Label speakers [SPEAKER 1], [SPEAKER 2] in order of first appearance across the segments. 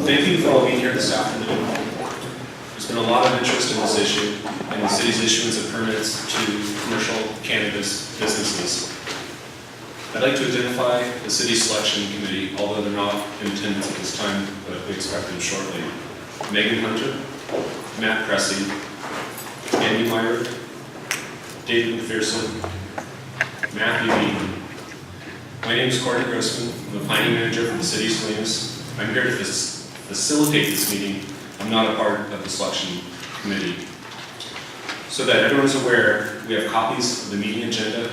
[SPEAKER 1] Thank you for all being here this afternoon. There's been a lot of interest in this issue and the city's issuance of permits to commercial cannabis businesses. I'd like to identify the city selection committee, although they're not in attendance at this time, but we expect them shortly. Megan Hunter, Matt Cressy, Andy Meyer, David McPherson, Matthew Eaton. My name is Courtney Grossman. I'm the planning manager for the city of Salinas. I'm here to facilitate this meeting. I'm not a part of the selection committee. So that everyone is aware, we have copies of the meeting agenda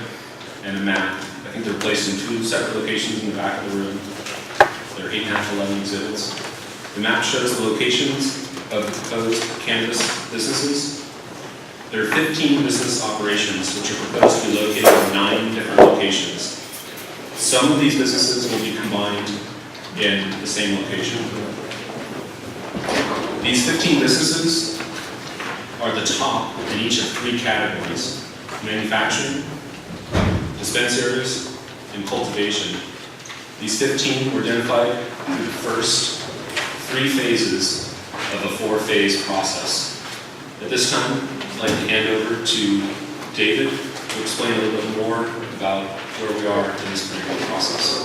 [SPEAKER 1] and a map. I think they're placed in two separate locations in the back of the room. There are 8.5-11 exhibits. The map shows the locations of the proposed cannabis businesses. There are 15 business operations which are proposed to be located in 9 different locations. Some of these businesses will be combined in the same location. These 15 businesses are the top in each of 3 categories: manufacturing, dispensaries, and cultivation. These 15 were identified through the first 3 phases of a 4-phase process. At this time, I'd like to hand over to David to explain a little bit more about where we are in this particular process.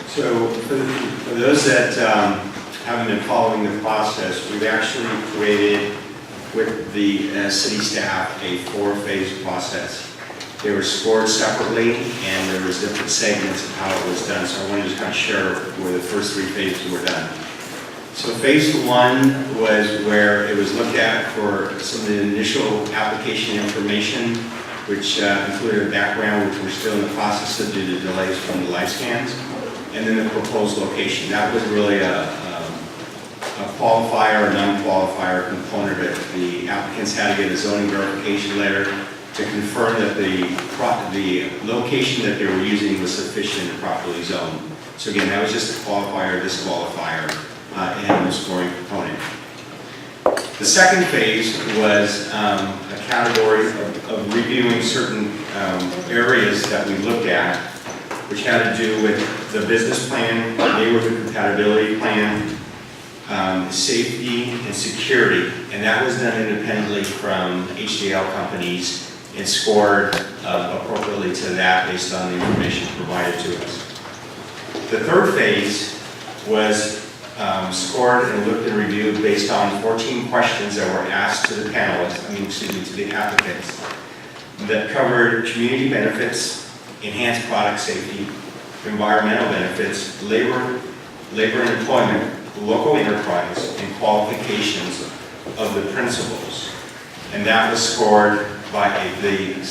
[SPEAKER 2] So for those that haven't been following the process, we've actually created with the city staff a 4-phase process. They were scored separately and there was different segments of how it was done. So I wanted to just kind of share where the first 3 phases were done. So phase 1 was where it was looked at for some of the initial application information, which included a background, which we're still in the process of due to delays from the live scans, and then the proposed location. That was really a qualifier or non-qualifier component of it. The applicants had to get a zoning verification letter to confirm that the location that they were using was sufficient and properly zoned. So again, that was just a qualifier, disqualifier, and the scoring component. The second phase was a category of reviewing certain areas that we looked at, which had to do with the business plan, neighborhood compatibility plan, safety and security, and that was done independently from HDL companies and scored appropriately to that based on the information provided to us. The third phase was scored and looked and reviewed based on 14 questions that were asked to the panelists, to the applicants, that covered community benefits, enhanced product safety, environmental benefits, labor and employment, local enterprise, and qualifications of the principals. And that was scored by the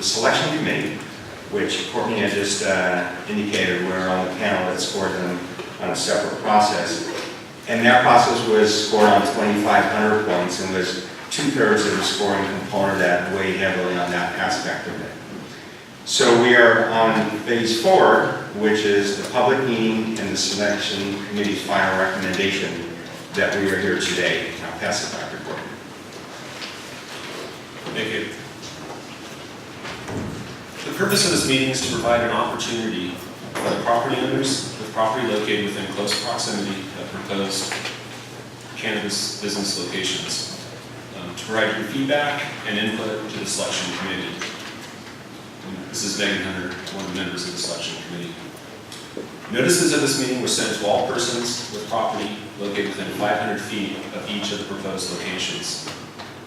[SPEAKER 2] selection committee, which Courtney had just indicated we're on the panel that scored them on a separate process. And that process was scored on 2,500 points and was 2/3 of the scoring component that weighed heavily on that aspect of it. So we are on phase 4, which is the public meeting and the selection committee's final recommendation that we are here today. I'll pass it back to Courtney.
[SPEAKER 1] Thank you. The purpose of this meeting is to provide an opportunity for the property owners with property located within close proximity of proposed cannabis business locations to provide your feedback and input to the selection committee. This is Megan Hunter, one of the members of the selection committee. Notices of this meeting were sent to all persons with property located within 500 feet of each of the proposed locations.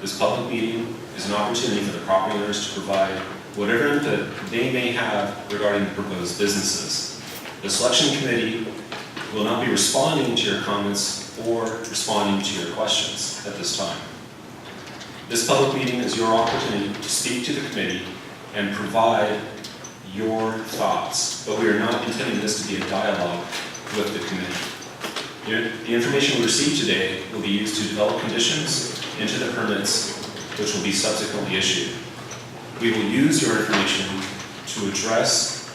[SPEAKER 1] This public meeting is an opportunity for the property owners to provide whatever input they may have regarding the proposed businesses. The selection committee will not be responding to your comments or responding to your questions at this time. This public meeting is your opportunity to speak to the committee and provide your thoughts, but we are not intending this to be a dialogue with the committee. The information we receive today will be used to develop conditions into the permits which will be subsequently issued. We will use your information to address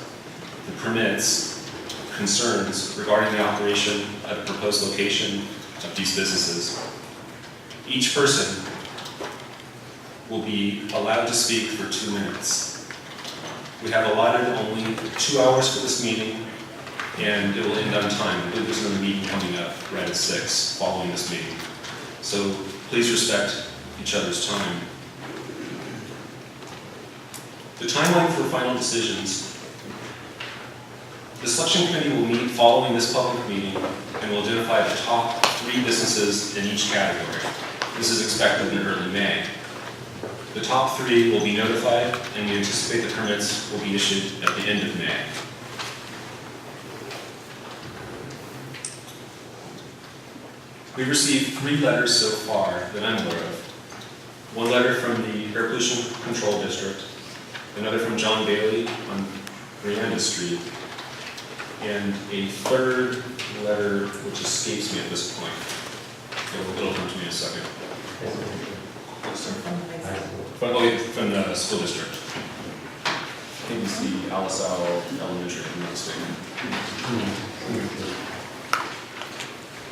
[SPEAKER 1] the permits concerns regarding the operation at the proposed location of these businesses. Each person will be allowed to speak for 2 minutes. We have allotted only 2 hours for this meeting, and it will end on time. I believe there's another meeting coming up right at 6 following this meeting. So please respect each other's time. The timeline for final decisions. The selection committee will meet following this public meeting and will identify the top 3 businesses in each category. This is expected in early May. The top 3 will be notified, and we anticipate the permits will be issued at the end of May. We've received 3 letters so far that I'm aware of. One letter from the Air Pollution Control District, another from John Bailey on Miranda Street, and a third letter which escapes me at this point. It'll come to me in a second. From the school district. I think it's the Alisal Elementary, if I'm not mistaken.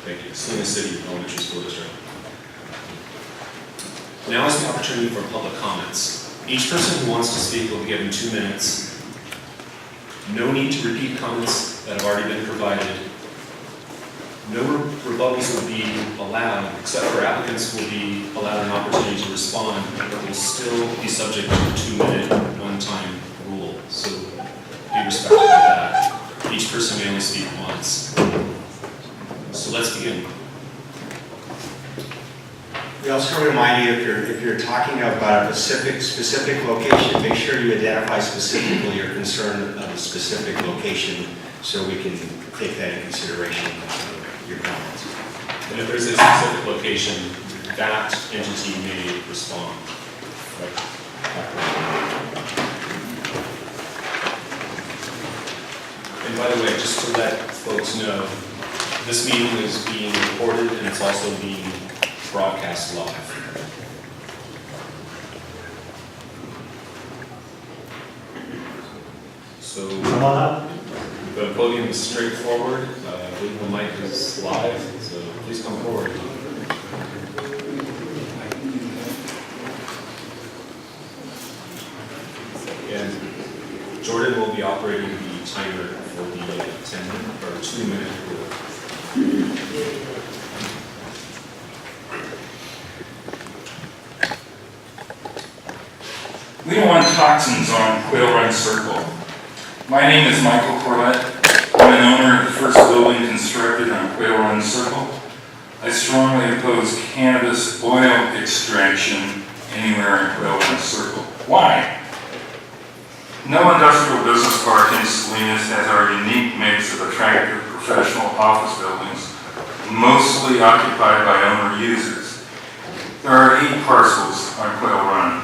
[SPEAKER 1] Thank you. Salinas City Elementary School District. Now is the opportunity for public comments. Each person who wants to speak will be given 2 minutes. No need to repeat comments that have already been provided. No rebuttals will be allowed, except for applicants will be allowed an opportunity to respond, but will still be subject to the 2-minute one-time rule. So be respectful of that. Each person may only speak once. So let's begin.
[SPEAKER 2] We also remind you, if you're talking about a specific location, make sure you identify specifically your concern of a specific location so we can take that in consideration of your comments.
[SPEAKER 1] And if there's a specific location, that entity may respond. And by the way, just to let folks know, this meeting is being recorded and it's also being broadcast live. So the podium is straightforward. I believe the mic is live, so please come forward. And Jordan will be operating the timer for the 2-minute rule.
[SPEAKER 3] We don't want toxins on Quail Run Circle. My name is Michael Corlett. I'm an owner of the first building constructed on Quail Run Circle. I strongly oppose cannabis oil extraction anywhere in Quail Run Circle. Why? No industrial business park in Salinas has our unique mix of attractive professional office buildings, mostly occupied by owner users. There are 8 parcels on Quail Run.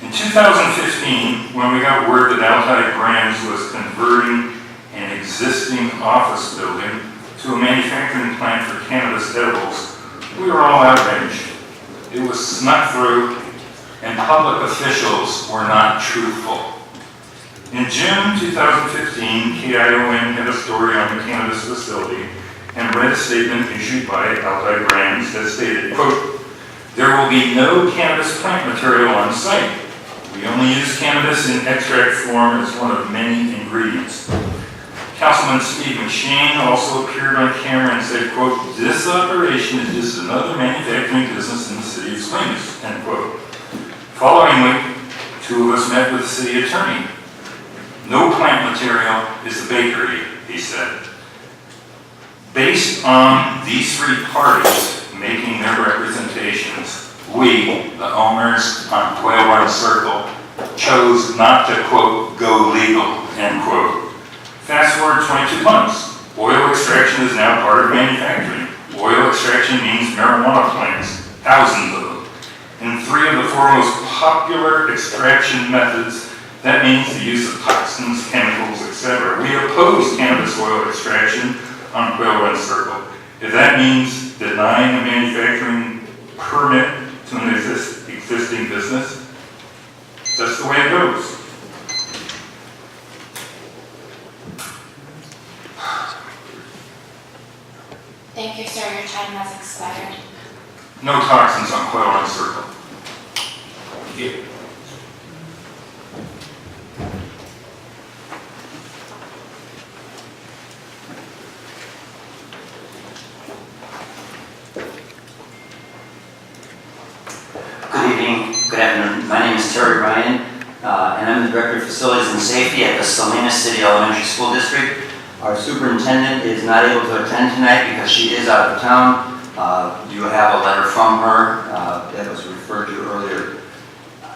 [SPEAKER 3] In 2015, when we got word that Altai Brands was converting an existing office building to a manufacturing plant for cannabis edibles, we were all outraged. It was snuck through, and public officials were not truthful. In June 2015, KION had a story on the cannabis facility and read a statement issued by Altai Brands that stated, quote, "There will be no cannabis plant material on site. We only use cannabis in extract form as one of many ingredients." Councilman Steve McShane also appeared on camera and said, quote, "This operation is just another manufacturing business in the city of Salinas," end quote. Following week, 2 of us met with the city attorney. "No plant material is the bakery," he said. Based on these 3 parties making their representations, we, the owners on Quail Run Circle, chose not to, quote, "go legal," end quote. Fast forward 22 months. Oil extraction is now part of manufacturing. Oil extraction means marijuana plants, thousands of them. In 3 of the 4 most popular extraction methods, that means the use of toxins, chemicals, etc. We oppose cannabis oil extraction on Quail Run Circle. If that means denying a manufacturing permit to an existing business, that's the way it goes.
[SPEAKER 4] Thank you, sir. Your time has expired.
[SPEAKER 3] No toxins on Quail Run Circle.
[SPEAKER 1] Here.
[SPEAKER 5] evening, good afternoon. My name is Terry Ryan, and I'm the Director of Facilities and Safety at the Salinas City Elementary School District. Our superintendent is not able to attend tonight because she is out of town. You have a letter from her that was referred to earlier.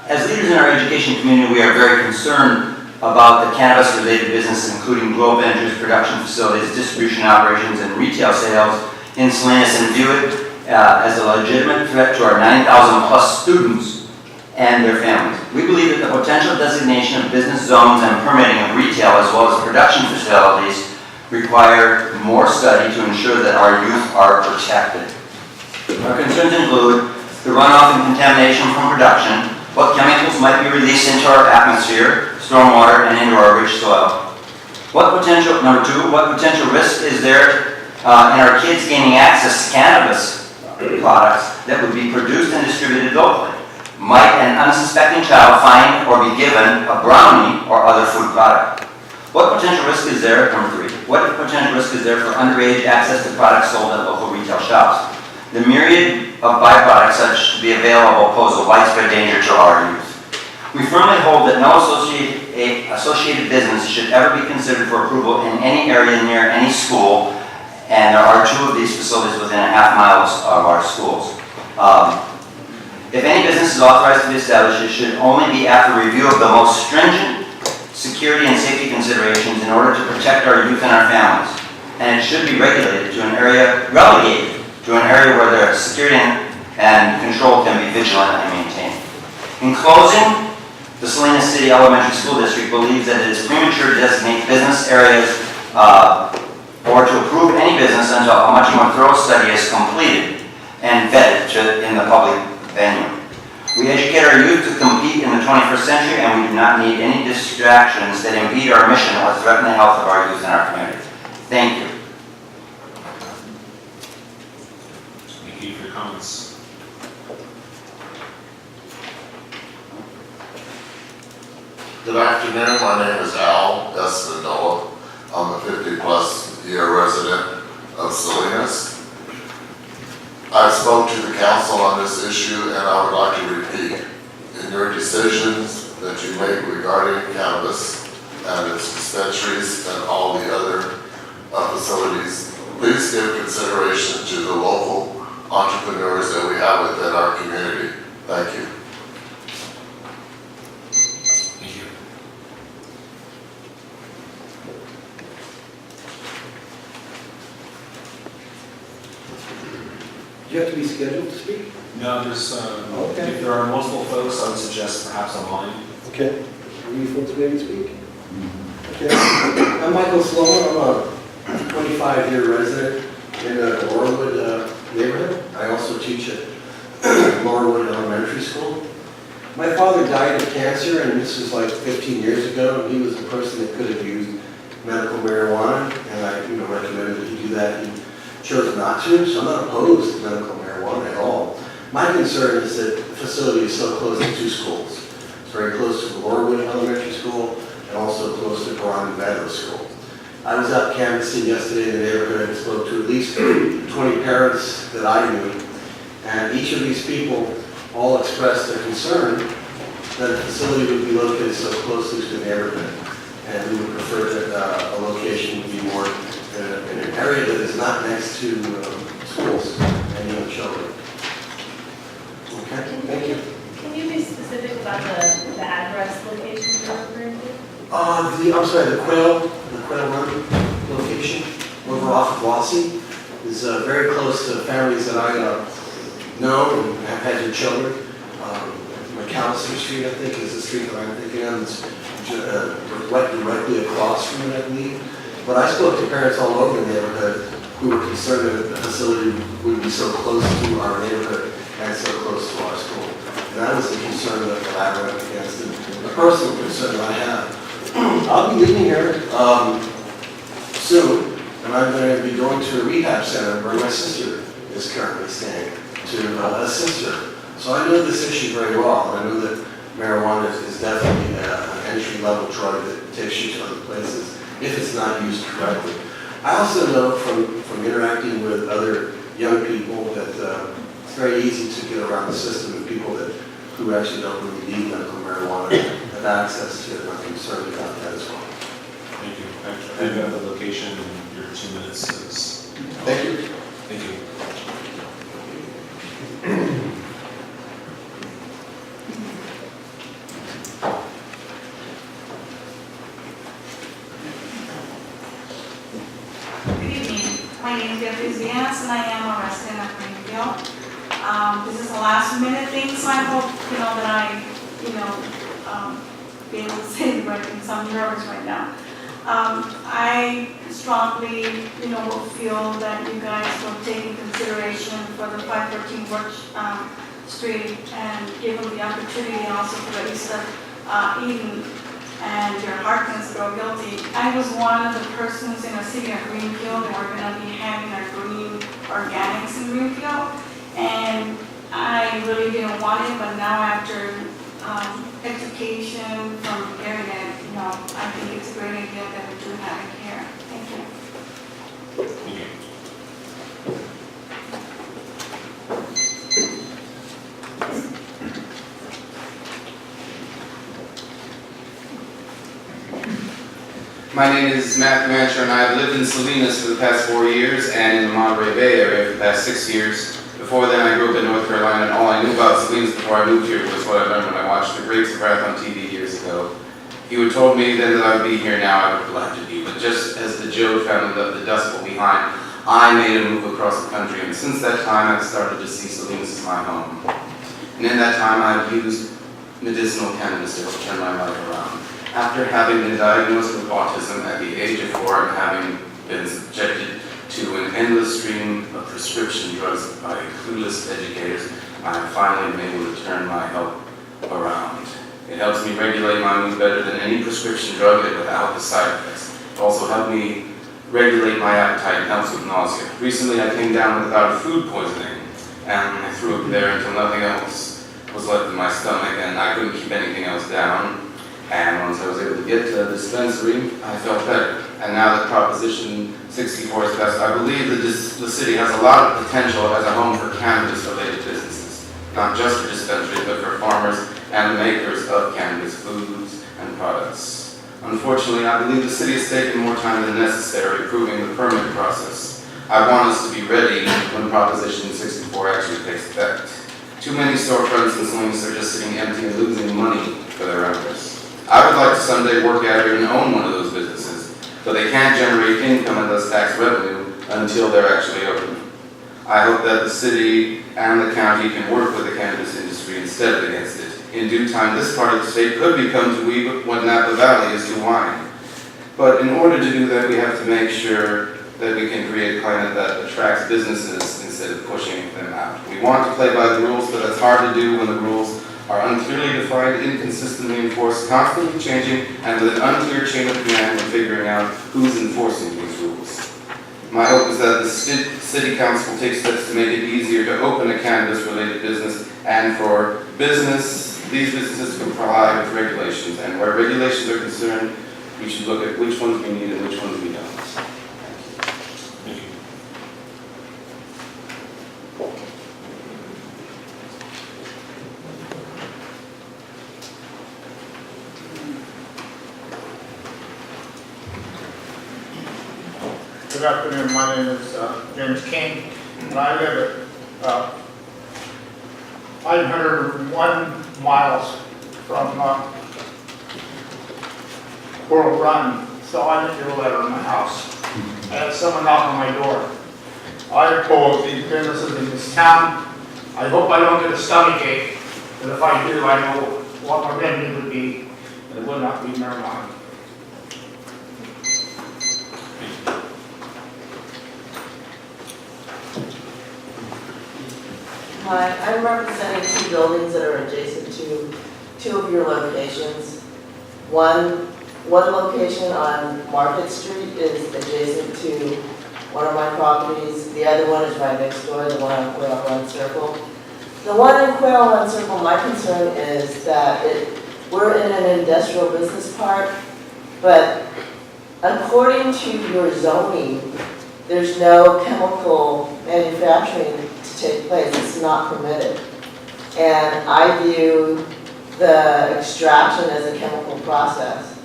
[SPEAKER 5] As leaders in our education community, we are very concerned about the cannabis-related businesses, including grow ventures, production facilities, distribution operations, and retail sales in Salinas, and view it as a legitimate threat to our 9,000 plus students and their families. We believe that the potential designation of business zones and permitting of retail as well as production facilities require more study to ensure that our youth are protected. Our concerns include the runoff and contamination from production, what chemicals might be released into our atmosphere, stormwater, and into our rich soil. Number two, what potential risk is there in our kids gaining access to cannabis products that would be produced and distributed locally? Might an unsuspecting child find or be given a brownie or other food product? What potential risk is there, number three, what potential risk is there for underage access to products sold at local retail shops? The myriad of byproducts such to be available pose a widespread danger to our youth. We firmly hold that no associated business should ever be considered for approval in any area near any school, and there are 2 of these facilities within a half mile of our schools. If any business is authorized to be established, it should only be after review of the most stringent security and safety considerations in order to protect our youth and our families. And it should be relegated to an area where the security and control can be vigilant and maintained. In closing, the Salinas City Elementary School District believes that it is premature to designate business areas or to approve any business until a much more thorough study is completed and vetted in the public venue. We educate our youth to compete in the 21st century, and we do not need any distractions that impede our mission or threaten the health of our youth and our community. Thank you.
[SPEAKER 1] Thank you for your comments.
[SPEAKER 6] Good afternoon, my name is Al Espinola. I'm a 50-plus year resident of Salinas. I spoke to the council on this issue, and I would like to repeat, in your decisions that you make regarding cannabis and its dispensaries and all the other facilities, please give consideration to the local entrepreneurs that we have within our community. Thank you.
[SPEAKER 1] Thank you.
[SPEAKER 7] Do you have to be scheduled to speak?
[SPEAKER 1] No, there's,
[SPEAKER 7] Okay.
[SPEAKER 1] if there are multiple folks, I would suggest perhaps online.
[SPEAKER 7] Okay. Are you folks ready to speak? Okay. I'm Michael Sloan. I'm a 25-year resident in the Laurelwood neighborhood. I also teach at Laurelwood Elementary School. My father died of cancer, and this was like 15 years ago, and he was a person that could have used medical marijuana, and I recommended that he do that. He chose not to, so I'm not opposed to medical marijuana at all. My concern is that the facility is so close to 2 schools. It's very close to the Laurelwood Elementary School and also close to Rotunda Middle School. I was out canvassing yesterday in the neighborhood and spoke to at least 20 parents that I knew, and each of these people all expressed their concern that a facility would be located so closely to the neighborhood, and we would prefer that a location would be more in an area that is not next to schools and young children. Okay, thank you.
[SPEAKER 8] Can you be specific about the address location you're referring to?
[SPEAKER 7] I'm sorry, the Quail Run location over off of Wassey is very close to families that I know and have had their children. McAllister Street, I think, is the street that I'm thinking of. It's directly across from it, I believe. But I spoke to parents all over the neighborhood who were concerned that the facility would be so close to our neighborhood and so close to our school. And that was the concern that I went against, and the personal concern that I have. I'll be leaving here soon, and I'm going to be going to a rehab center where my sister is currently staying to assist her. So I know this issue very well, and I know that marijuana is definitely an entry-level drug that takes you to other places if it's not used correctly. I also know from interacting with other young people that it's very easy to get around the system, and people that who actually don't really need medical marijuana have access to it, and I'm concerned about that as well.
[SPEAKER 1] Thank you. I have the location and your 2 minutes is.
[SPEAKER 7] Thank you.
[SPEAKER 1] Thank you.
[SPEAKER 9] Good evening. My name is Beatriz Diaz, and I am a resident of Greenfield. This is a last minute thing, so I hope, that I, be able to say the right things. I'm nervous right now. I strongly, will feel that you guys will take in consideration for the 513 Birch Street and give them the opportunity also for the East of Eden and your Harkins that are guilty. I was one of the persons in the city of Greenfield, and we're going to be having our green organics in Greenfield. And I really didn't want it, but now after education from hearing it, I think it's a great idea that we do have it here. Thank you.
[SPEAKER 1] Thank you.
[SPEAKER 10] My name is Matthew Mancher, and I've lived in Salinas for the past 4 years and in the Monterey Bay area for the past 6 years. Before then, I grew up in North Carolina, and all I knew about Salinas before I moved here was what I learned when I watched The Grapes of Wrath on TV years ago. If you had told me then that I would be here now, I would have laughed at you. But just as the Joe family left the Dust Bowl behind, I made a move across the country, and since that time, I've started to see Salinas as my home. And in that time, I've used medicinal cannabis to help turn my life around. After having been diagnosed with autism at the age of 4 and having been subjected to an endless stream of prescription drugs by clueless educators, I have finally been able to turn my health around. It helps me regulate my mood better than any prescription drug and without the side effects. It also helped me regulate my appetite and helps with nausea. Recently I came down with a bout of food poisoning, and I threw up there until nothing else was left in my stomach, and I couldn't keep anything else down. And once I was able to get to the dispensary, I felt better. And now that Proposition 64 is passed, I believe that the city has a lot of potential as a home for cannabis-related businesses. Not just for dispensaries, but for farmers and the makers of cannabis foods and products. Unfortunately, I believe the city has taken more time than necessary approving the permit process. I want us to be ready when Proposition 64 actually takes effect. Too many storefronts in Salinas are just sitting empty and losing money for their owners. I would like to someday work out here and own one of those businesses, but they can't generate income and thus tax revenue until they're actually open. I hope that the city and the county can work with the cannabis industry instead of against it. In due time, this part of the state could become to what Napa Valley is to wine. But in order to do that, we have to make sure that we can create a climate that attracts businesses instead of pushing them out. We want to play by the rules, but that's hard to do when the rules are unclearly defined, inconsistently enforced, constantly changing, and with an unclear chain of command when figuring out who's enforcing these rules. My hope is that the City Council will take steps to make it easier to open a cannabis-related business, and for these businesses to comply with regulations. And where regulations are concerned, we should look at which ones we need and which ones we don't.
[SPEAKER 1] Thank you.
[SPEAKER 11] Good afternoon, my name is James King, and I live at 501 miles from Coral Run, so I didn't get a letter in my house. I had someone knock on my door. I oppose these businesses in this town. I hope I don't get a stomachache, but if I do, I know what my remedy would be, and it would not be marijuana.
[SPEAKER 12] Hi, I'm representing 2 buildings that are adjacent to 2 of your locations. One location on Market Street is adjacent to one of my properties. The other one is right next door, the one on Quail Run Circle. The one in Quail Run Circle, my concern is that we're in an industrial business park, but according to your zoning, there's no chemical manufacturing to take place. It's not permitted. And I view the extraction as a chemical process,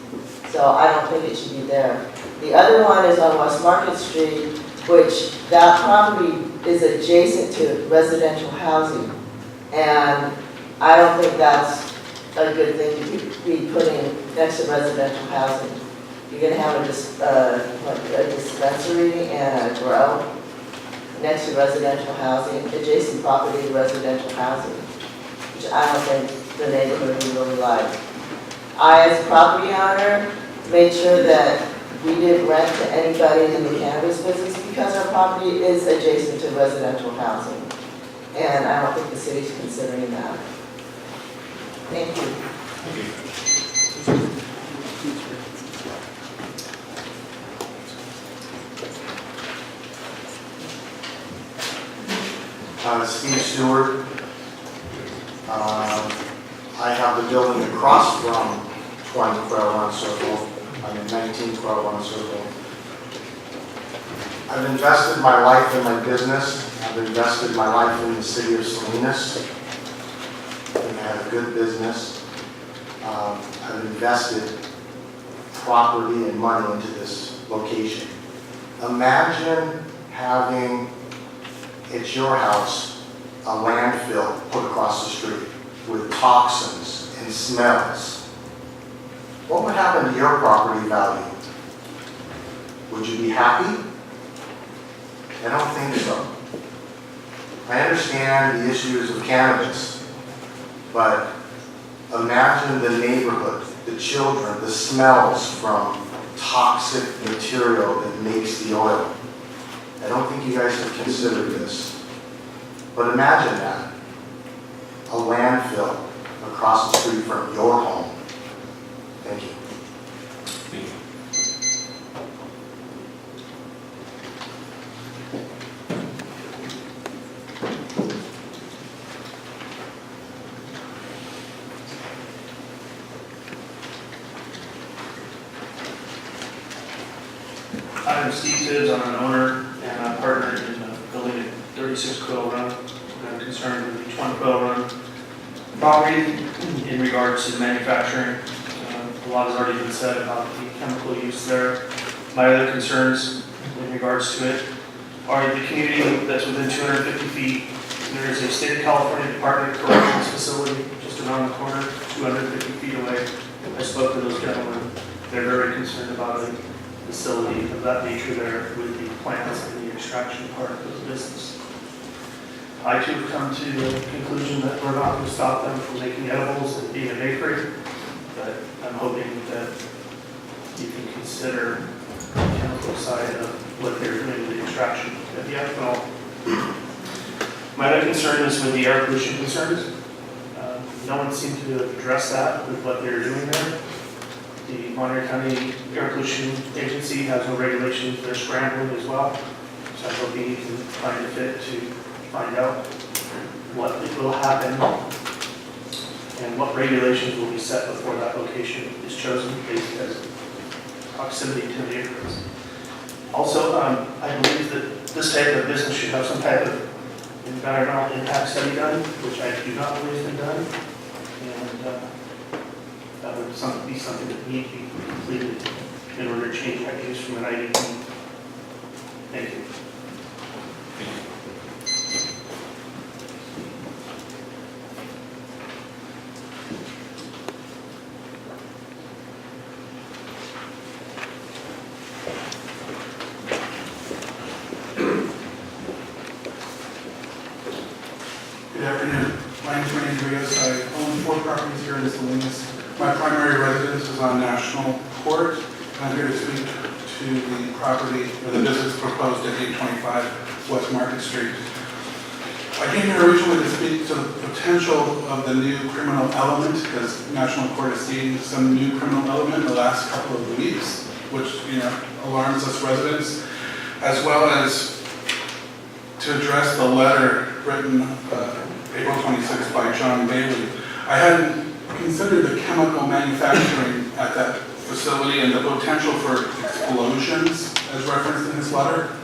[SPEAKER 12] so I don't think it should be there. The other one is on West Market Street, which that property is adjacent to residential housing. And I don't think that's a good thing to be putting next to residential housing. You're gonna have a dispensary and a grow next to residential housing, adjacent property to residential housing, which I don't think the neighborhood would really like. I, as a property owner, made sure that we didn't rent to anybody in the cannabis business because our property is adjacent to residential housing. And I don't think the city's considering that. Thank you.
[SPEAKER 13] Steve Stewart. I have the building across from 20 Quail Run Circle. I'm in 19 Quail Run Circle. I've invested my life in my business. I've invested my life in the city of Salinas. And I have a good business. I've invested property and money into this location. Imagine having, at your house, a landfill put across the street with toxins and smells. What would happen to your property value? Would you be happy? I don't think so. I understand the issues of cannabis, but imagine the neighborhood, the children, the smells from toxic material that makes the oil. I don't think you guys have considered this, but imagine that. A landfill across the street from your home. Thank you.
[SPEAKER 1] Thank you.
[SPEAKER 14] I'm Steve Tibbs, I'm an owner and a partner in the building at 36 Quill Run. I'm concerned with the 20 Quill Run property in regards to manufacturing. A lot has already been said about the chemical use there. My other concerns in regards to it are the community that's within 250 feet. There is a state of California Department of Corrections facility just around the corner, 250 feet away. I spoke to those gentlemen. They're very concerned about a facility of that nature there with the plants and the extraction part of the business. I too have come to the conclusion that we're not going to stop them from making edibles and being a bakery, but I'm hoping that you can consider the chemical side of what they're doing with the extraction of the ethanol. My other concern is with the air pollution concerns. No one seemed to address that with what they're doing there. The Monterey County Air Pollution Agency has no regulations, they're scrambling as well. So I'm hoping you can find a fit to find out what will happen and what regulations will be set before that location is chosen based as proximity to neighborhoods. Also, I believe that this type of business should have some type of environmental impact study done, which I do not believe has been done. And that would be something that needs to be completed in order to change that use from an IDP. Thank you.
[SPEAKER 15] Good afternoon. My name is Randy Rios. I own 4 properties here in Salinas. My primary residence is on National Court, and I'm here to speak to the property or the business proposed at 825 West Market Street. I came here originally to speak to the potential of the new criminal element, because National Court has seen some new criminal element in the last couple of weeks, which alarms us residents, as well as to address the letter written April 26th by John Bailey. I hadn't considered the chemical manufacturing at that facility and the potential for explosions as referenced in his letter,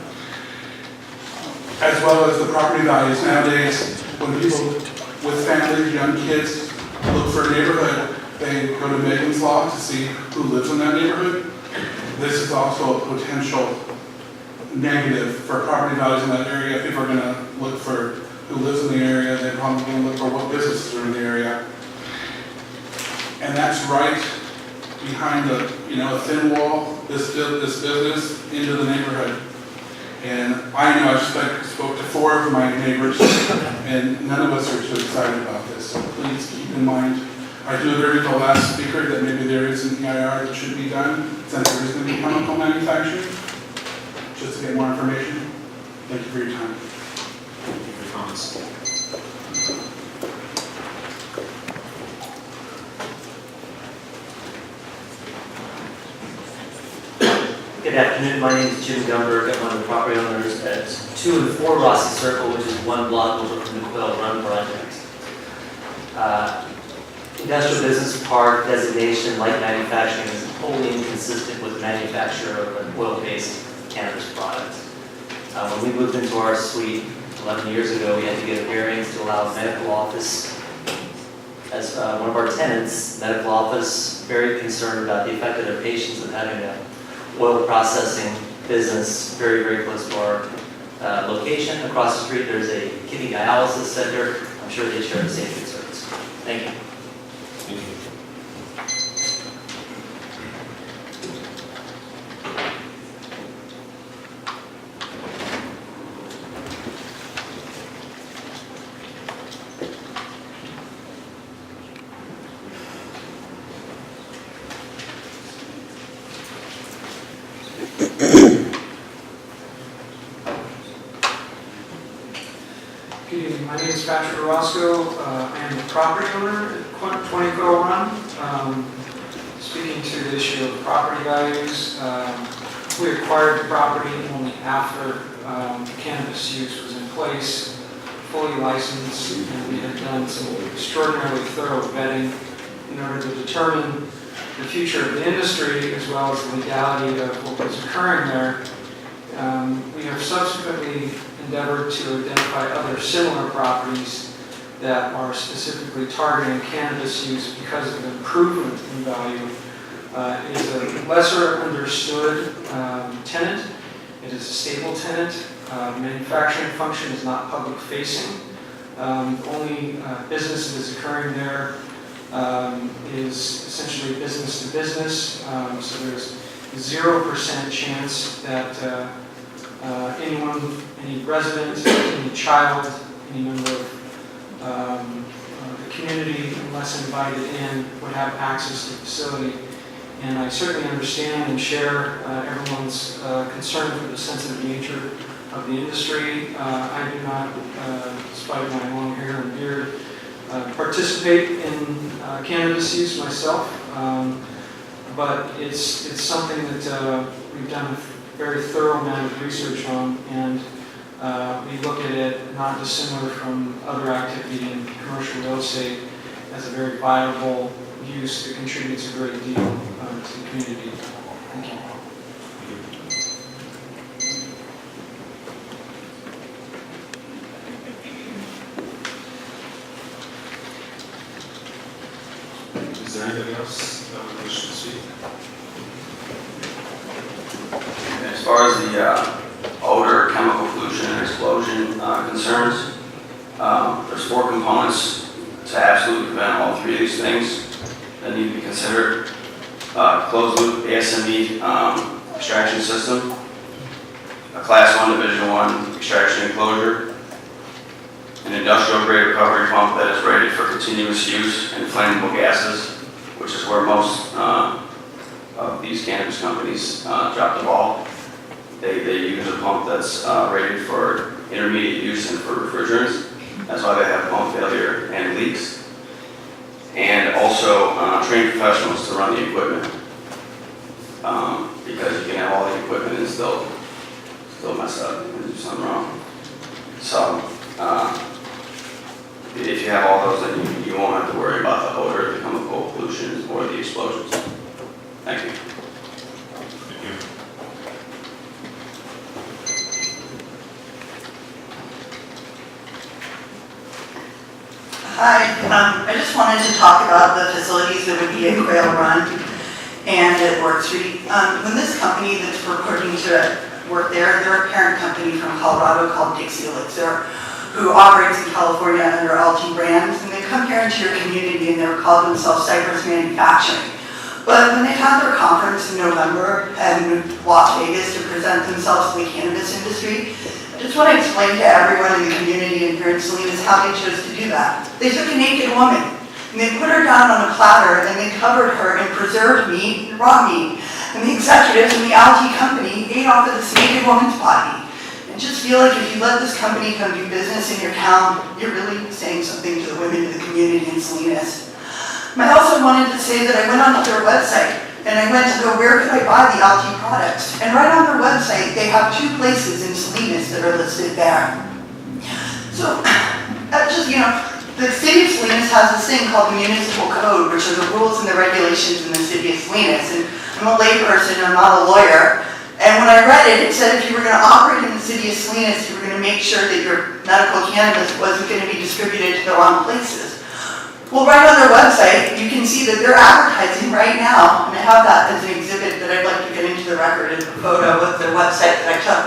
[SPEAKER 15] as well as the property values. Nowadays, when people with families, young kids, look for a neighborhood, they go to Megan's Law to see who lives in that neighborhood. This is also a potential negative for property values in that area. People are going to look for who lives in the area, they're probably going to look for what businesses are in the area. And that's right behind a thin wall, this business into the neighborhood. And I know I spoke to 4 of my neighbors, and none of us are too excited about this. So please keep in mind, I do agree with the last speaker that maybe there is an EIR that should be done, since there is going to be chemical manufacturing, just to get more information. Thank you for your time.
[SPEAKER 1] Thank you for your comments.
[SPEAKER 16] Good afternoon, my name is Jim Gumberg. I'm one of the property owners at 2 and 4 Rossi Circle, which is 1 block over from the Quill Run project. Industrial business park designation, like manufacturing, is wholly inconsistent with the manufacture of an oil-based cannabis product. When we moved into our suite 11 years ago, we had to get a variance to allow a medical office as one of our tenants. Medical office, very concerned about the effect of their patients of having a oil processing business very, very close to our location. Across the street, there's a kidney dialysis center. I'm sure they share the same concerns. Thank you.
[SPEAKER 1] Thank you.
[SPEAKER 17] Good evening, my name is Patrick Orozco. I am the property owner at 20 Quill Run. Speaking to the issue of property values, we acquired the property only after cannabis use was in place, fully licensed, and we had done some extraordinarily thorough vetting in order to determine the future of the industry as well as the legality of what was occurring there. We have subsequently endeavored to identify other similar properties that are specifically targeting cannabis use because of the improvement in value. It is a lesser understood tenant. It is a stable tenant. Manufacturing function is not public facing. The only business that is occurring there is essentially business to business. So there's 0% chance that anyone, any resident, any child, any member of the community, unless invited in, would have access to the facility. And I certainly understand and share everyone's concern for the sensitive nature of the industry. I do not, despite my long hair and beard, participate in cannabis use myself, but it's something that we've done a very thorough amount of research on, and we look at it not dissimilar from other activity in commercial real estate as a very viable use that contributes a great deal to the community. Thank you.
[SPEAKER 1] Is there anybody else that would wish to speak?
[SPEAKER 5] As far as the odor, chemical pollution, and explosion concerns, there's 4 components to absolutely prevent all 3 of these things that need to be considered. Closed loop ASME extraction system, a Class 1 Division 1 extraction enclosure, an industrial grade recovery pump that is rated for continuous use in flammable gases, which is where most of these cannabis companies drop the ball. They use a pump that's rated for intermediate use and for refrigerants. That's why they have pump failure and leaks. And also train professionals to run the equipment. Because you can have all the equipment and still mess up and do something wrong. So if you have all those, then you won't have to worry about the odor, the chemical pollution, or the explosions. Thank you.
[SPEAKER 1] Thank you.
[SPEAKER 18] Hi, I just wanted to talk about the facilities that would be at Quail Run and at Work Street. When this company that's purporting to work there, they're a parent company from Colorado called Dixie Elixir, who operates in California under LG Brands, and they come here into your community and they're called themselves Cypress Manufacturing. But when they had their conference in November in Las Vegas to present themselves to the cannabis industry, I just want to explain to everyone in the community and here in Salinas how they chose to do that. They took a naked woman and they put her down on a platter and they covered her in preserved meat and raw meat. And the executives in the algae company ate off of this naked woman's body. And just feel like if you let this company come do business in your town, you're really saying something to the women of the community in Salinas. I also wanted to say that I went onto their website and I went to go, where could I buy the algae products? And right on their website, they have 2 places in Salinas that are listed there. So, the city of Salinas has this thing called the municipal code, which are the rules and the regulations in the city of Salinas. And I'm a layperson, I'm not a lawyer. And when I read it, it said if you were going to operate in the city of Salinas, you were going to make sure that your medical cannabis wasn't going to be distributed to the wrong places. Well, right on their website, you can see that they're advertising right now, and I have that as an exhibit that I'd like to get into the record as a photo of the website that I took.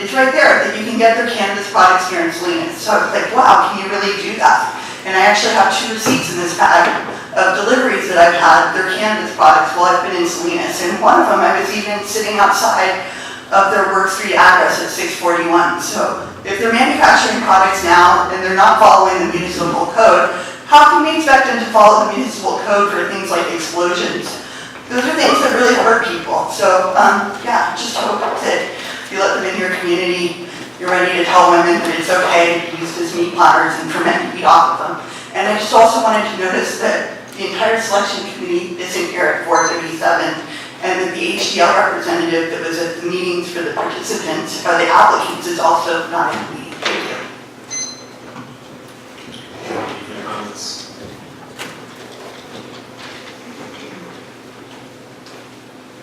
[SPEAKER 18] It's right there that you can get their cannabis products here in Salinas. So I was like, wow, can you really do that? And I actually have 2 receipts in this bag of deliveries that I've had of their cannabis products while I've been in Salinas. And one of them, I was even sitting outside of their Work Street address at 641. So if they're manufacturing products now and they're not following the municipal code, how can we expect them to follow the municipal code for things like explosions? Those are things that really hurt people. So, just hope that you let them in your community, you're ready to tell women that it's okay to use this meat platters and ferment meat off of them. And I just also wanted to notice that the entire selection committee isn't here at 437, and that the HDL representative that was at the meetings for the participants, or the applicants, is also not in the meeting. Thank you.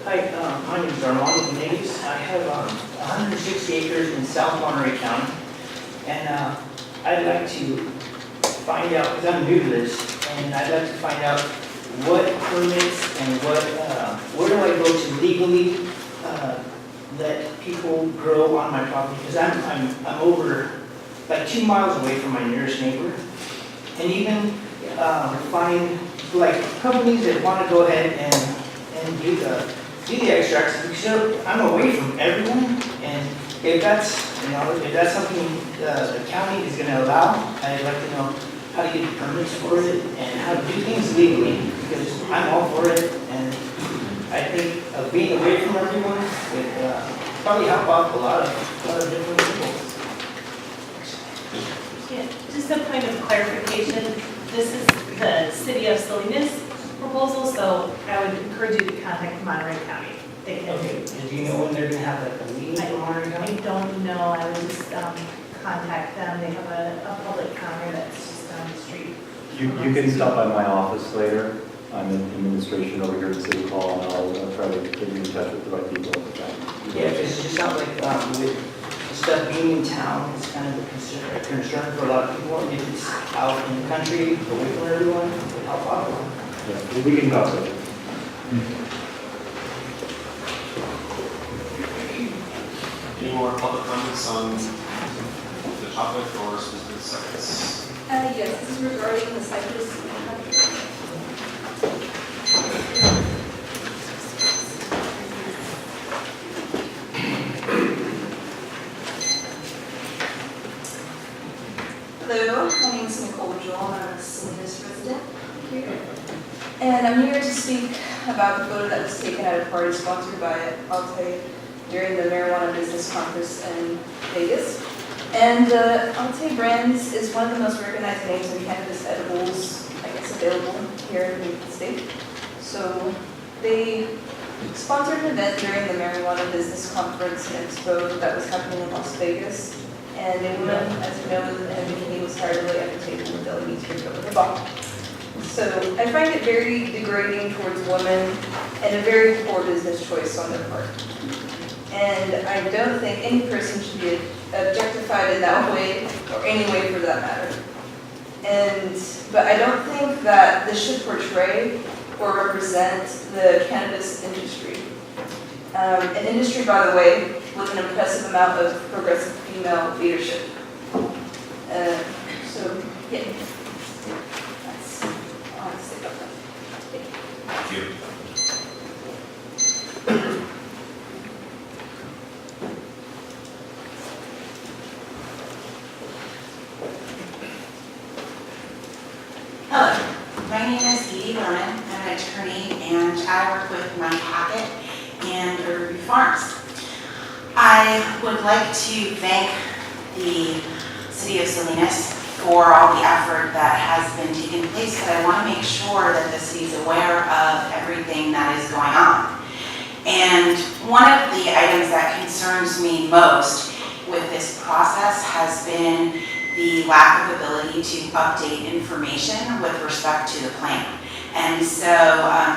[SPEAKER 19] Hi, my name is Armando Benitez. I have 160 acres in South Monterey County, and I'd like to find out, because I'm new to this, and I'd like to find out what permits and where do I go to legally let people grow on my property? Because I'm over like 2 miles away from my nearest neighbor, and even find like companies that want to go ahead and do the extracts, because I'm away from everyone, and if that's something the county is going to allow, I'd like to know how to get permits for it and how to do things legally, because I'm all for it, and I think being away from everyone would probably help out a lot of different people.
[SPEAKER 8] Yeah, just a point of clarification, this is the City of Salinas proposal, so I would encourage you to contact Monterey County.
[SPEAKER 19] Okay, do you know when they're gonna have like a meeting for Monterey County?
[SPEAKER 8] I don't know, I would just contact them, they have a public counter that's just down the street.
[SPEAKER 20] You can stop by my office later. I'm in administration over here at City Hall, and I'll try to get you in touch with the right people at the time.
[SPEAKER 19] Yeah, because it just sounds like with the stuff being in town, it's kind of a concern for a lot of people. And if it's out in the country, away from everyone, it would help out.
[SPEAKER 20] Yeah, we can talk about it.
[SPEAKER 1] Any more public comments on the topic or specific sites?
[SPEAKER 21] Yes, this is regarding the Cypress. Hello, my name is Nicole Joel, I'm a Salinas resident here. And I'm here to speak about the photo that was taken at a party sponsored by Alte during the Marijuana Business Conference in Vegas. And Alte Brands is one of the most recognized names in cannabis edibles, I guess, available here in the state. So they sponsored an event during the Marijuana Business Conference and Expo that was happening in Las Vegas. And a woman, as you know, in a bikini was tied away at the table with deli meat stripped over the bottom. So I find it very degrading towards women and a very poor business choice on their part. And I don't think any person should be objectified in that way, or any way for that matter. But I don't think that this should portray or represent the cannabis industry. An industry, by the way, with an impressive amount of progressive female leadership. So, yeah, that's all I have to say about that.
[SPEAKER 1] Thank you.
[SPEAKER 2] Hello, my name is Edie Berman. I'm an attorney and I work with My Pocket and Ruby Farms. I would like to thank the City of Salinas for all the effort that has been taking place, but I want to make sure that the city is aware of everything that is going on. And one of the items that concerns me most with this process has been the lack of ability to update information with respect to the plan. And so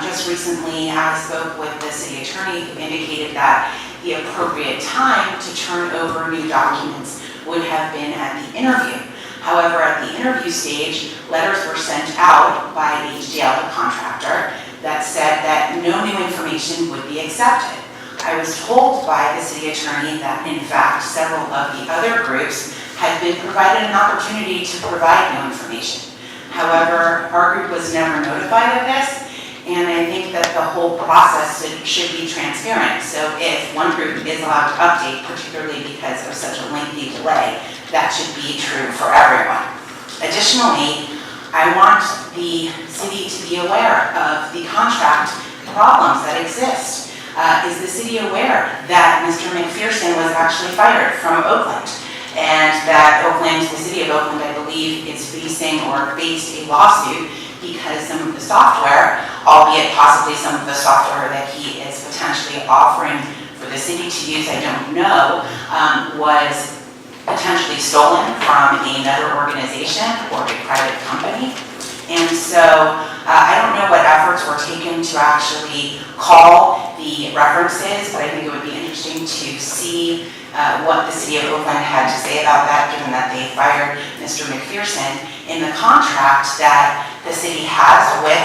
[SPEAKER 2] just recently I spoke with the city attorney who indicated that the appropriate time to turn over new documents would have been at the interview. However, at the interview stage, letters were sent out by HDL, the contractor, that said that no new information would be accepted. I was told by the city attorney that in fact several of the other groups had been provided an opportunity to provide new information. However, our group was never notified of this, and I think that the whole process should be transparent. So if one group is allowed to update, particularly because of such a lengthy delay, that should be true for everyone. Additionally, I want the city to be aware of the contract problems that exist. Is the city aware that Mr. McPherson was actually fired from Oakland? And that Oakland, the city of Oakland, I believe, is facing or faced a lawsuit because some of the software, albeit possibly some of the software that he is potentially offering for the city to use, I don't know, was potentially stolen from another organization or a private company. And so I don't know what efforts were taken to actually call the references, but I think it would be interesting to see what the city of Oakland had to say about that, given that they fired Mr. McPherson. In the contract that the city has with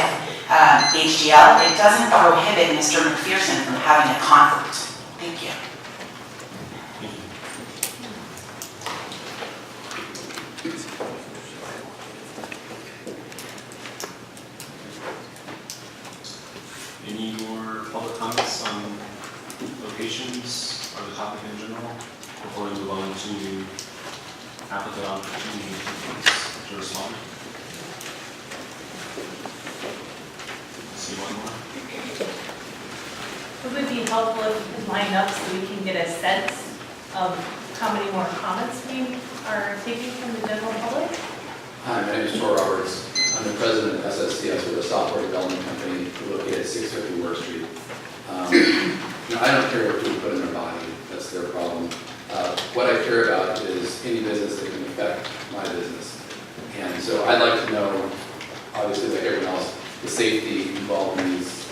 [SPEAKER 2] HDL, it doesn't prohibit Mr. McPherson from having a conflict. Thank you.
[SPEAKER 1] Any more public comments on locations or the topic in general before we move on to applicant opportunity to respond? See one more.
[SPEAKER 8] It would be helpful if you could line up so we can get a sense of how many more comments we are taking from the general public.
[SPEAKER 22] Hi, my name is Tor Roberts. I'm the president of SSCS, we're a software development company located at 650 Worth Street. I don't care what people put in their body, that's their problem. What I care about is any business that can affect my business. And so I'd like to know, obviously like everyone else, the safety involved in these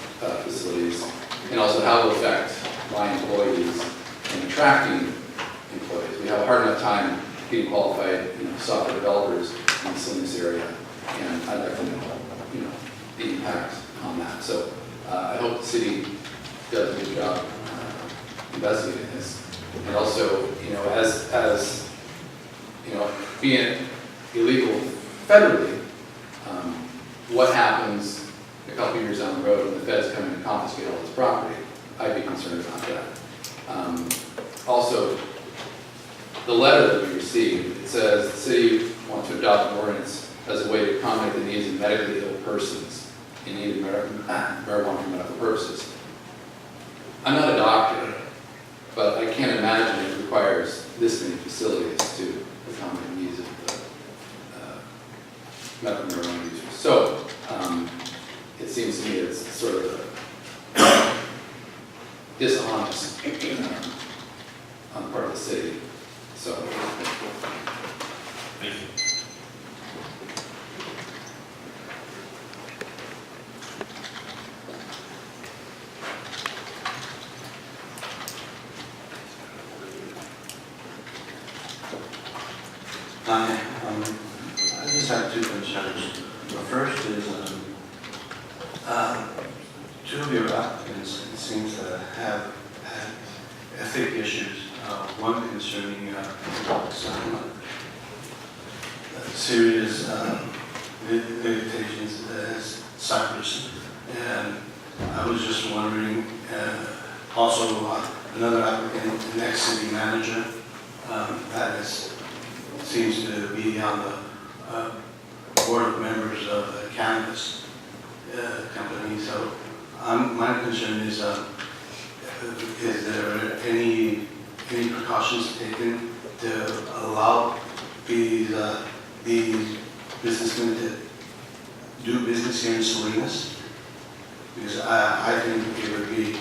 [SPEAKER 22] facilities, and also how it will affect my employees and attracting employees. We have a hard enough time getting qualified software developers in the Salinas area, and I'd like to know, the impact on that. So I hope the city does a good job investigating this, and also, as being illegal federally, what happens a couple years down the road when the feds come in and confiscate all this property? I'd be concerned about that. Also, the letter that we received, it says the city wants to adopt an ordinance as a way to accommodate the needs of medically ill persons in need of marijuana for medical purposes. I'm not a doctor, but I can't imagine it requires this many facilities to accommodate the needs of medical marijuana users. So it seems to me it's sort of dishonest on the part of the city. So,
[SPEAKER 1] thank you.
[SPEAKER 23] I just
[SPEAKER 3] just have two concerns. The first is, two of your applicants, it seems to have had ethic issues. One concerning some serious limitations as Cyprus. And I was just wondering, also another applicant, the next city manager, that seems to be on the board of members of the Cannabis company. So my concern is there any precautions taken to allow these businessmen to do business here in Salinas? Because I think it would be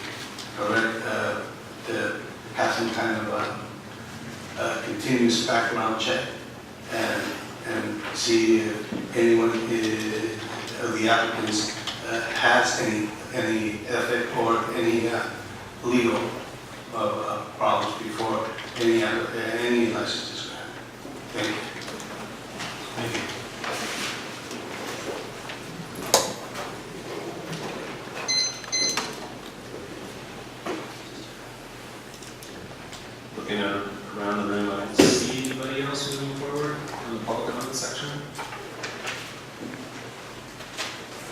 [SPEAKER 3] correct to have some kind of a continuous background check and see if anyone of the applicants has any ethic or any legal problems before any license is granted. Thank you.
[SPEAKER 1] Thank you. Looking around the room, I don't see anybody else moving forward in the public comment section.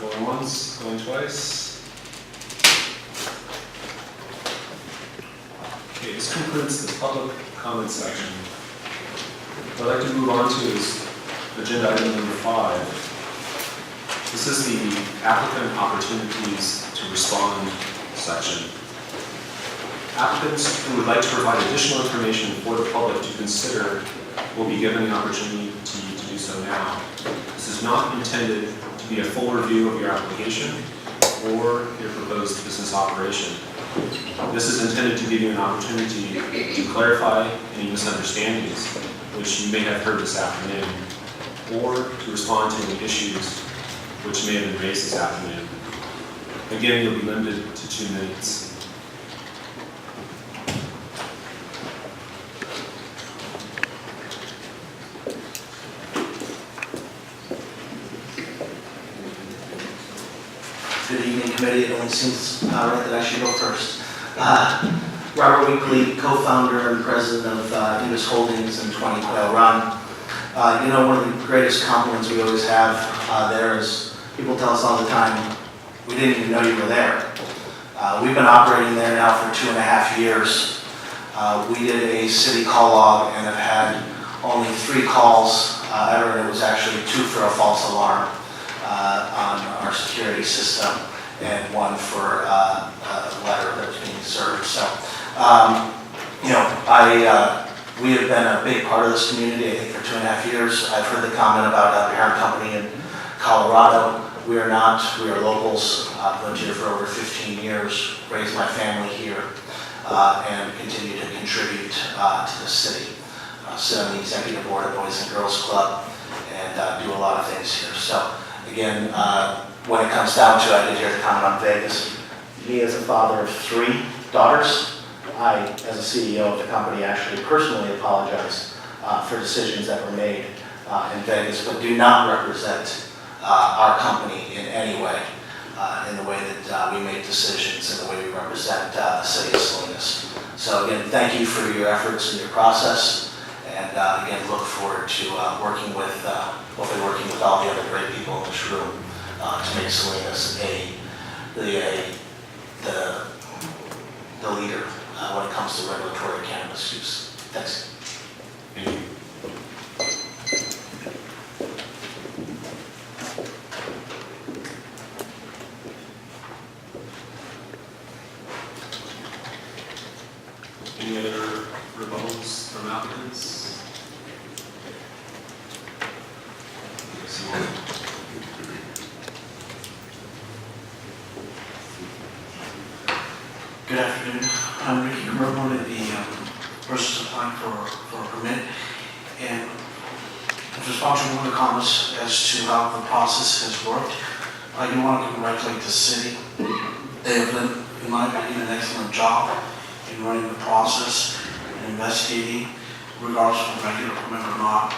[SPEAKER 1] Going once, going twice. Okay, this concludes the public comment section. What I'd like to move on to is agenda item number 5. This is the applicant opportunities to respond section. Applicants who would like to provide additional information for the public to consider will be given the opportunity to do so now. This is not intended to be a full review of your application or your proposed business operation. This is intended to give you an opportunity to clarify any misunderstandings which you may have heard this afternoon, or to respond to any issues which may have been raised this afternoon. Again, you'll be limited to 2 minutes.
[SPEAKER 4] Good evening, committee. It only seems right that I should go first. Robert Weekly, co-founder and president of Cannabis Holdings and 20 Quail Run. One of the greatest compliments we always have there is people tell us all the time, we didn't even know you were there. We've been operating there now for 2.5 years. We did a city call log and have had only 3 calls ever, and it was actually 2 for a false alarm on our security system and 1 for a letter that was being served. So, we have been a big part of this community, I think, for 2.5 years. I've heard the comment about a parent company in Colorado. We are not. We are locals. I've lived here for over 15 years, raised my family here, and continue to contribute to the city. Sit on the executive board of Boys and Girls Club and do a lot of things here. So, again, when it comes down to it, I did hear the comment on Vegas. Me as a father of 3 daughters, I, as a CEO of the company, actually personally apologize for decisions that were made in Vegas, but do not represent our company in any way, in the way that we make decisions and the way we represent the city of Salinas. So again, thank you for your efforts and your process, and again, look forward to hopefully working with all the other great people in this room to make Salinas the leader when it comes to regulatory cannabis use. Thanks.
[SPEAKER 1] Thank you. Any other rebuttals from applicants?
[SPEAKER 4] Good afternoon. I'm Ricky Kermode, the person applying for a permit, and I'm responsible for the comments as to how the process has worked. I do want to congratulate the city. They have done, in my opinion, an excellent job in running the process and investigating, regardless of a regular permit or not.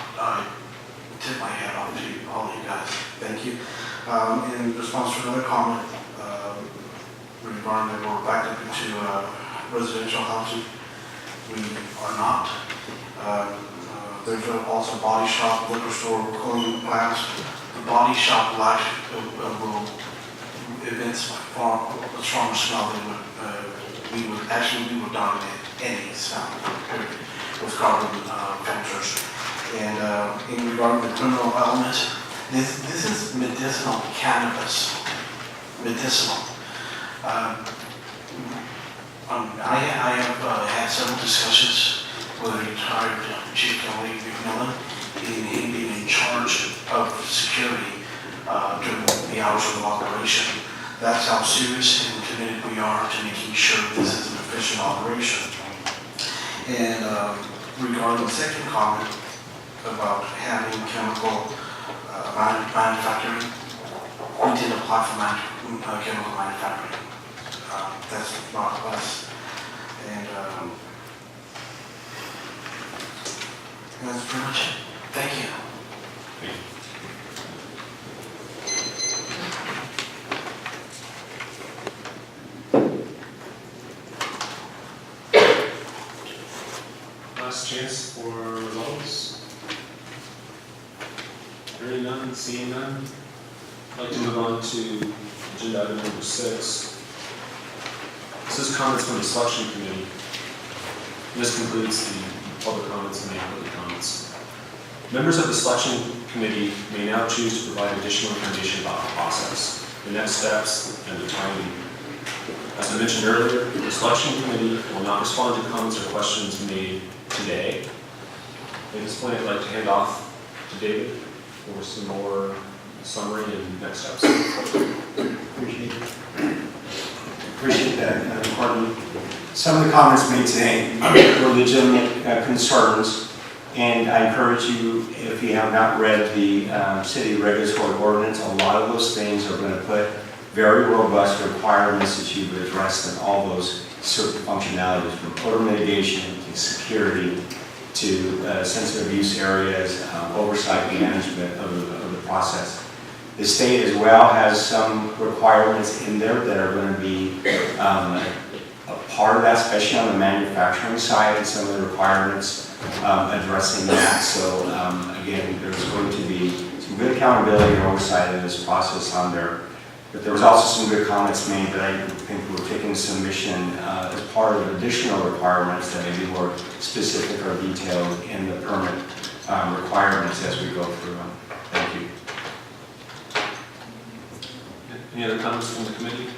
[SPEAKER 4] tip my hat off to all of you guys. Thank you. In response to another comment regarding that we're backed up into residential housing, we are not. There's also body shop, liquor store, clothing plants. The body shop will emits far a stronger smell than we would dominate any smell, period, with carbon filters. And in regard to the criminal element, this is medicinal cannabis. Medicinal. I have had several discussions with a retired Chief Kelly McMillan, in him being in charge of security during the hours of operation. That's how serious and committed we are to making sure this is an efficient operation. And regarding the second comment about having chemical manufacturing, we did apply for chemical manufacturing. That's not us. And that's pretty much it. Thank you.
[SPEAKER 1] Last chance for results. Hearing none, seeing none. I'd like to move on to agenda item number 6. This is comments from the selection committee. And this concludes the public comments and the public comments. Members of the selection committee may now choose to provide additional information about the process, the next steps, and the timing. As I mentioned earlier, the selection committee will not respond to comments or questions made today. At this point, I'd like to hand off to David for some more summary and next steps.
[SPEAKER 6] Appreciate that, Courtney. Some of the comments made today were legitimate concerns, and I encourage you, if you have not read the city regulatory ordinance, a lot of those things are going to put very robust requirements that you would address in all those certain functionalities, from odor mitigation to security to sensitive use areas, oversight and management of the process. The state as well has some requirements in there that are going to be a part of that, especially on the manufacturing side, and some of the requirements addressing that. So again, there's going to be some good accountability and oversight in this process on there. But there was also some good comments made that I think were taking submission as part of additional requirements that may be more specific or detailed in the permit requirements as we go through them. Thank you.
[SPEAKER 1] Any other comments from the committee?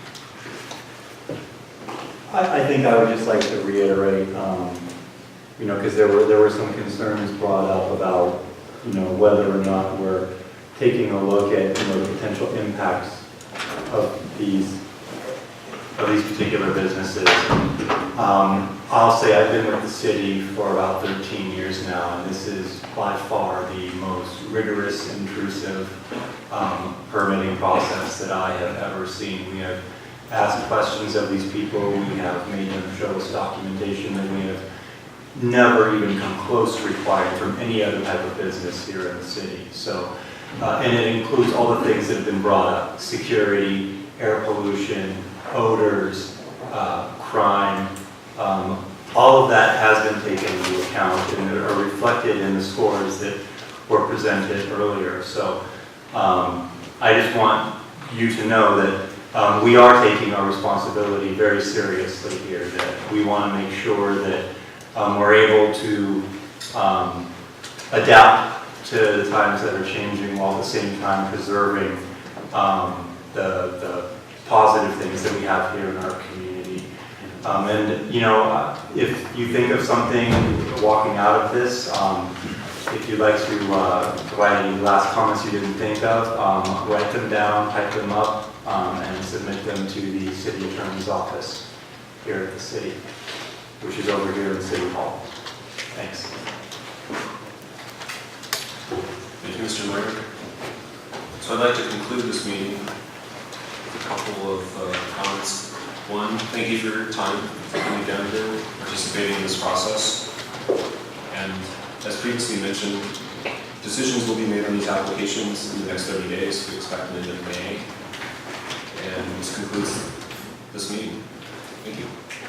[SPEAKER 20] I think I would just like to reiterate, because there were some concerns brought up about, whether or not we're taking a look at, potential impacts of these particular businesses. I'll say I've been with the city for about 13 years now, and this is by far the most rigorous, intrusive permitting process that I have ever seen. We have asked questions of these people, we have made them show us documentation that we have never even come close to requiring from any other type of business here in the city. So, and it includes all the things that have been brought up: security, air pollution, odors, crime. All of that has been taken into account and are reflected in the scores that were presented earlier. So I just want you to know that we are taking our responsibility very seriously here, that we want to make sure that we're able to adapt to the times that are changing while at the same time preserving the positive things that we have here in our community. If you think of something walking out of this, if you'd like to provide any last comments you didn't think of, write them down, type them up, and submit them to the city attorney's office here at the city, which is over here in City Hall. Thanks.
[SPEAKER 1] Thank you, Mr. Mayor. So I'd like to conclude this meeting with a couple of comments. One, thank you for your time, for coming down here, participating in this process. And As previously mentioned, decisions will be made on these applications in the next 30 days. We expect them in May. And this concludes this meeting. Thank you.